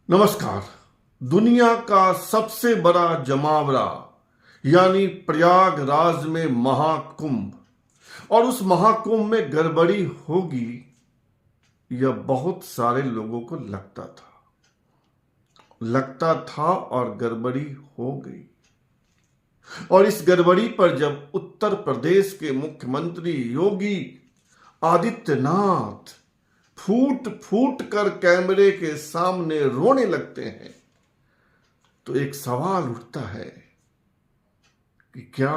नमस्कार। दुनिया का सबसे बड़ा जमावड़ा यानी प्रयागराज में महाकुंभ और उस महाकुंभ में गड़बड़ी होगी, यह बहुत सारे लोगों को लगता था और गड़बड़ी हो गई। और इस गड़बड़ी पर जब उत्तर प्रदेश के मुख्यमंत्री योगी आदित्यनाथ फूट फूट कर कैमरे के सामने रोने लगते हैं, तो एक सवाल उठता है कि क्या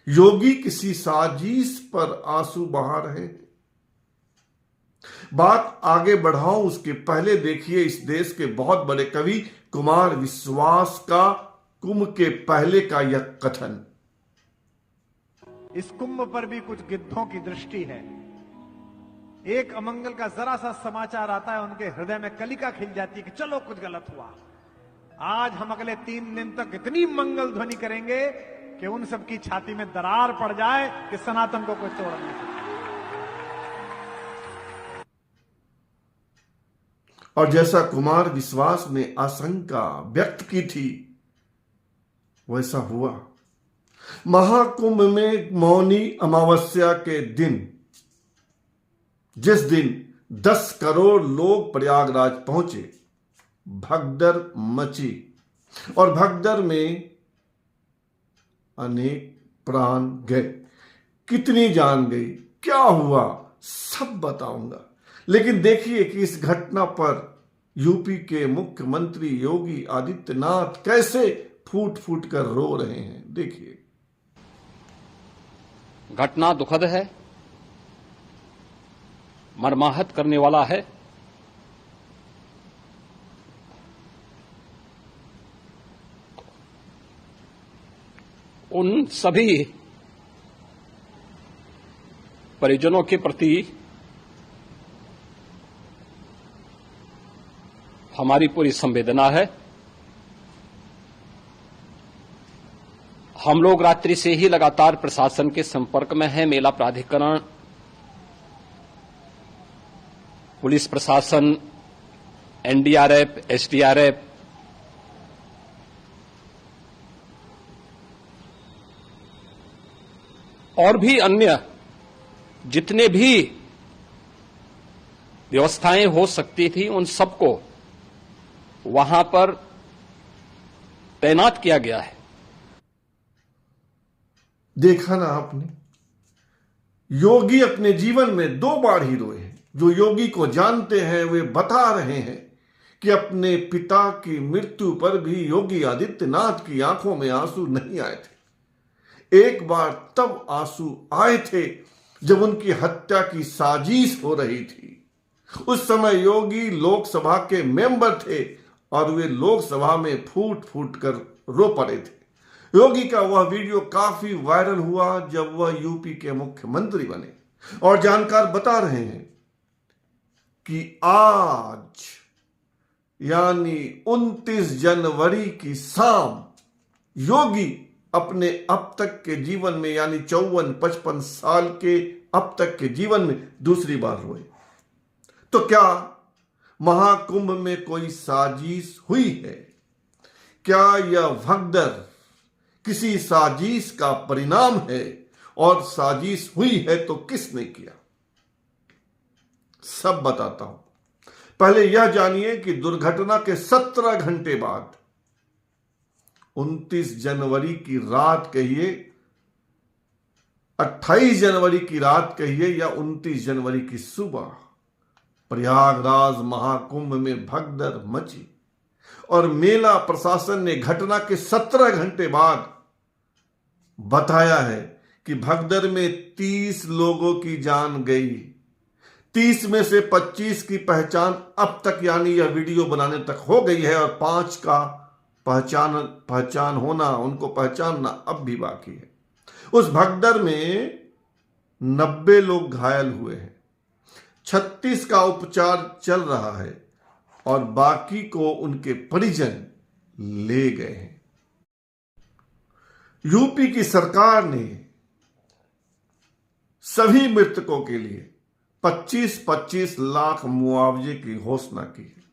योगी किसी साजिश पर आंसू बहा रहे हैं? बात आगे बढ़ाऊं उसके पहले देखिए इस देश के बहुत बड़े कवि कुमार विश्वास का कुंभ के पहले का यह कथन। इस कुंभ पर भी कुछ गिद्धों की दृष्टि है। एक अमंगल का जरा सा समाचार आता है, उनके हृदय में कलिका खिल जाती है कि चलो कुछ गलत हुआ। आज हम अगले 3 दिन तक इतनी मंगल ध्वनि करेंगे कि उन सब की छाती में दरार पड़ जाए कि सनातन को कोई तोड़ नहीं सके। और जैसा कुमार विश्वास ने आशंका व्यक्त की थी वैसा हुआ। महाकुंभ में मौनी अमावस्या के दिन, जिस दिन 10 करोड़ लोग प्रयागराज पहुंचे, भगदड़ मची और भगदड़ में अनेक प्राण गए। कितनी जान गई, क्या हुआ, सब बताऊंगा। लेकिन देखिए कि इस घटना पर यूपी के मुख्यमंत्री योगी आदित्यनाथ कैसे फूट फूट कर रो रहे हैं। देखिए। घटना दुखद है, मर्माहत करने वाला है। उन सभी परिजनों के प्रति हमारी पूरी संवेदना है। हम लोग रात्रि से ही लगातार प्रशासन के संपर्क में हैं। मेला प्राधिकरण, पुलिस प्रशासन, एनडीआरएफ, एसडीआरएफ, और भी अन्य जितने भी व्यवस्थाएं हो सकती थी उन सबको वहां पर तैनात किया गया है। देखा ना आपने, योगी अपने जीवन में 2 बार ही रोए हैं। जो योगी को जानते हैं वे बता रहे हैं कि अपने पिता की मृत्यु पर भी योगी आदित्यनाथ की आंखों में आंसू नहीं आए थे। एक बार तब आंसू आए थे जब उनकी हत्या की साजिश हो रही थी। उस समय योगी लोकसभा के मेंबर थे और वे लोकसभा में फूट फूट कर रो पड़े थे। योगी का वह वीडियो काफी वायरल हुआ जब वह यूपी के मुख्यमंत्री बने। और जानकार बता रहे हैं कि आज यानी 29 जनवरी की शाम योगी अपने अब तक के जीवन में यानी 54-55 साल के अब तक के जीवन में दूसरी बार रोए। तो क्या महाकुंभ में कोई साजिश हुई है? क्या यह भगदड़ किसी साजिश का परिणाम है? और साजिश हुई है तो किसने किया? सब बताता हूं। पहले यह जानिए कि दुर्घटना के 17 घंटे बाद 29 जनवरी की रात कहिए, 28 जनवरी की रात कहिए या 29 जनवरी की सुबह प्रयागराज महाकुंभ में भगदड़ मची। और मेला प्रशासन ने घटना के 17 घंटे बाद बताया है कि भगदड़ में 30 लोगों की जान गई। 30 में से 25 की पहचान अब तक यानी यह वीडियो बनाने तक हो गई है और 5 का पहचान होना, उनको पहचानना अब भी बाकी है। उस भगदड़ में 90 लोग घायल हुए हैं, 36 का उपचार चल रहा है और बाकी को उनके परिजन ले गए हैं। यूपी की सरकार ने सभी मृतकों के लिए 25-25 लाख मुआवजे की घोषणा की है।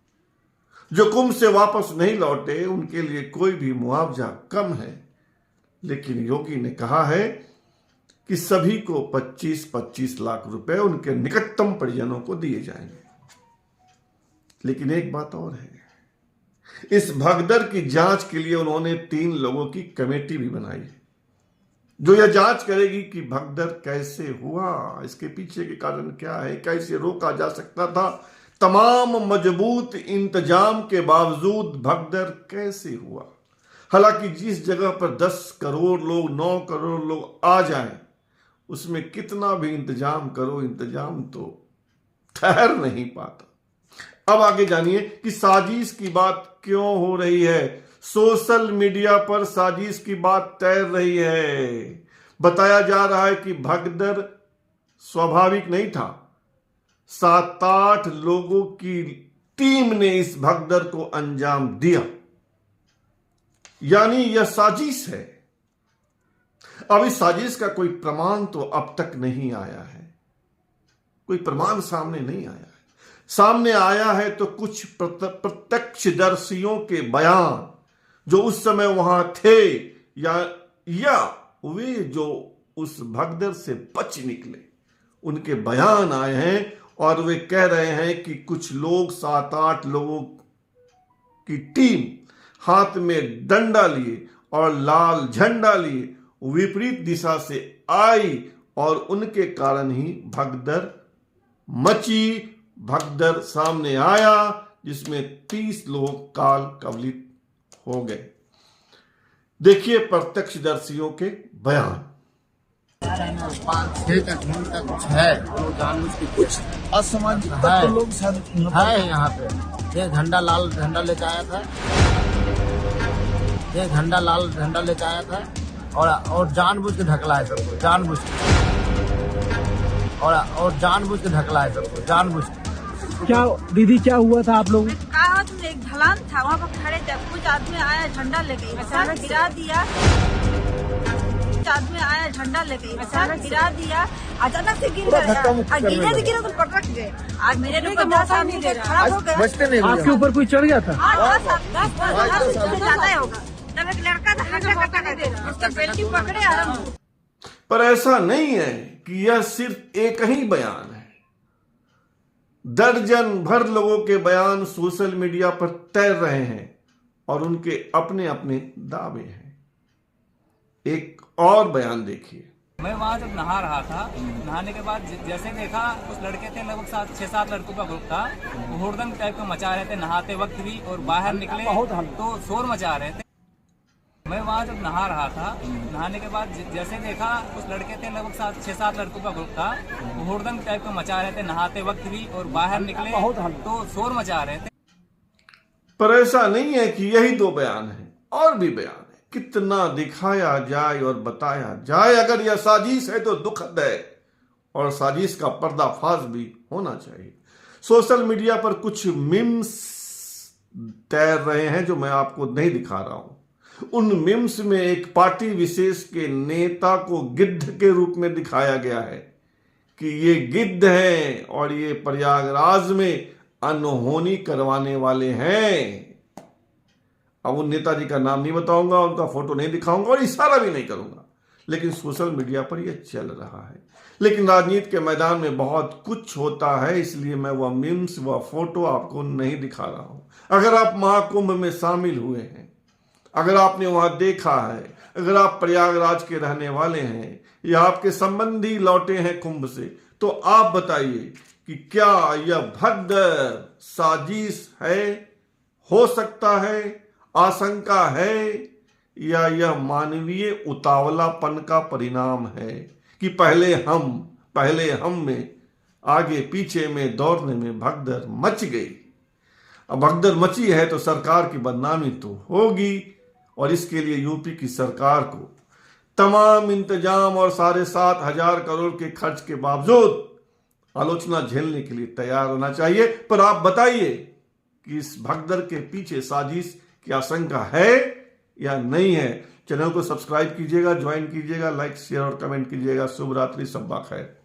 जो कुंभ से वापस नहीं लौटे उनके लिए कोई भी मुआवजा कम है, लेकिन योगी ने कहा है कि सभी को 25-25 लाख रुपए उनके निकटतम परिजनों को दिए जाएंगे। लेकिन एक बात और है, इस भगदड़ की जांच के लिए उन्होंने 3 लोगों की कमेटी भी बनाई है, जो यह जांच करेगी कि भगदड़ कैसे हुआ, इसके पीछे के कारण क्या है, कैसे रोका जा सकता था, तमाम मजबूत इंतजाम के बावजूद भगदड़ कैसे हुआ। हालांकि जिस जगह पर 10 करोड़ लोग, 9 करोड़ लोग आ जाएं, उसमें कितना भी इंतजाम करो, इंतजाम तो ठहर नहीं पाता। अब आगे जानिए कि साजिश की बात क्यों हो रही है। सोशल मीडिया पर साजिश की बात तैर रही है। बताया जा रहा है कि भगदड़ स्वाभाविक नहीं था, 7-8 लोगों की टीम ने इस भगदड़ को अंजाम दिया, यानी यह साजिश है। अब इस साजिश का कोई प्रमाण तो अब तक नहीं आया है, कोई प्रमाण सामने नहीं आया है। सामने आया है तो कुछ प्रत्यक्षदर्शियों के बयान, जो उस समय वहां थे या वे जो उस भगदड़ से बच निकले, उनके बयान आए हैं और वे कह रहे हैं कि कुछ लोग, 7-8 लोगों की टीम हाथ में डंडा लिए और लाल झंडा लिए विपरीत दिशा से आई और उनके कारण ही भगदड़ मची, भगदड़ सामने आया, जिसमें 30 लोग काल कवलित हो गए। देखिए प्रत्यक्षदर्शियों के बयान। 5-6 घंटा कुछ है, तो जानबूझ के कुछ असामाजिक तत्व लोग है यहाँ पे। ये झंडा लाल झंडा लेके आया था, ये झंडा लाल झंडा लेके आया था और जानबूझ के ढकला है सबको, जानबूझ के और जानबूझ के ढकला है सबको, जानबूझ के। क्या दीदी क्या हुआ था आप लोग? कहा तुमने एक ढलान था, वहाँ पर खड़े थे, कुछ आदमी आया झंडा लेके अचानक गिरा दिया, कुछ आदमी आया झंडा लेके अचानक गिरा दिया, अचानक से गिर गया, गिरने से गिरा तो पटक गए। आज मेरे ऊपर 10 आदमी खराब हो गया। आपके ऊपर कोई चढ़ गया था? 10 ज्यादा ही होगा। तब एक लड़का था, उसका बेल्टी पकड़े आराम। पर ऐसा नहीं है कि यह सिर्फ एक ही बयान है। दर्जन भर लोगों के बयान सोशल मीडिया पर तैर रहे हैं और उनके अपने अपने दावे हैं। एक और बयान देखिए। मैं वहाँ जब नहा रहा था, नहाने के बाद जैसे देखा कुछ लड़के थे, लगभग 6-7 लड़कों का ग्रुप था, वो हुड़दंग टाइप का मचा रहे थे नहाते वक्त भी, और बाहर निकले तो शोर मचा रहे थे। मैं वहाँ जब नहा रहा था, नहाने के बाद जैसे देखा कुछ लड़के थे, लगभग 6-7 लड़कों का ग्रुप था, वो हुड़दंग टाइप का मचा रहे थे नहाते वक्त भी, और बाहर निकले तो शोर मचा रहे थे। पर ऐसा नहीं है कि यही 2 बयान हैं, और भी बयान है। कितना दिखाया जाए और बताया जाए, अगर यह साजिश है तो दुखद है और साजिश का पर्दाफाश भी होना चाहिए। सोशल मीडिया पर कुछ मीम्स तैर रहे हैं जो मैं आपको नहीं दिखा रहा हूं। उन मीम्स में एक पार्टी विशेष के नेता को गिद्ध के रूप में दिखाया गया है कि ये गिद्ध हैं और ये प्रयागराज में अनहोनी करवाने वाले हैं। अब उन नेताजी का नाम नहीं बताऊंगा, उनका फोटो नहीं दिखाऊंगा और इशारा भी नहीं करूंगा, लेकिन सोशल मीडिया पर यह चल रहा है। लेकिन राजनीति के मैदान में बहुत कुछ होता है, इसलिए मैं वह मीम्स, वह फोटो आपको नहीं दिखा रहा हूं। अगर आप महाकुंभ में शामिल हुए हैं, अगर आपने वहां देखा है, अगर आप प्रयागराज के रहने वाले हैं या आपके संबंधी लौटे हैं कुंभ से, तो आप बताइए कि क्या यह भगदड़ साजिश है, हो सकता है, आशंका है, या यह मानवीय उतावलापन का परिणाम है कि पहले हम में आगे पीछे में दौड़ने में भगदड़ मच गई। अब भगदड़ मची है तो सरकार की बदनामी तो होगी, और इसके लिए यूपी की सरकार को तमाम इंतजाम और 7,500 करोड़ के खर्च के बावजूद आलोचना झेलने के लिए तैयार होना चाहिए। पर आप बताइए कि इस भगदड़ के पीछे साजिश की आशंका है या नहीं है। चैनल को सब्सक्राइब कीजिएगा, ज्वाइन कीजिएगा, लाइक शेयर और कमेंट कीजिएगा। शुभ रात्रि, सब खैर।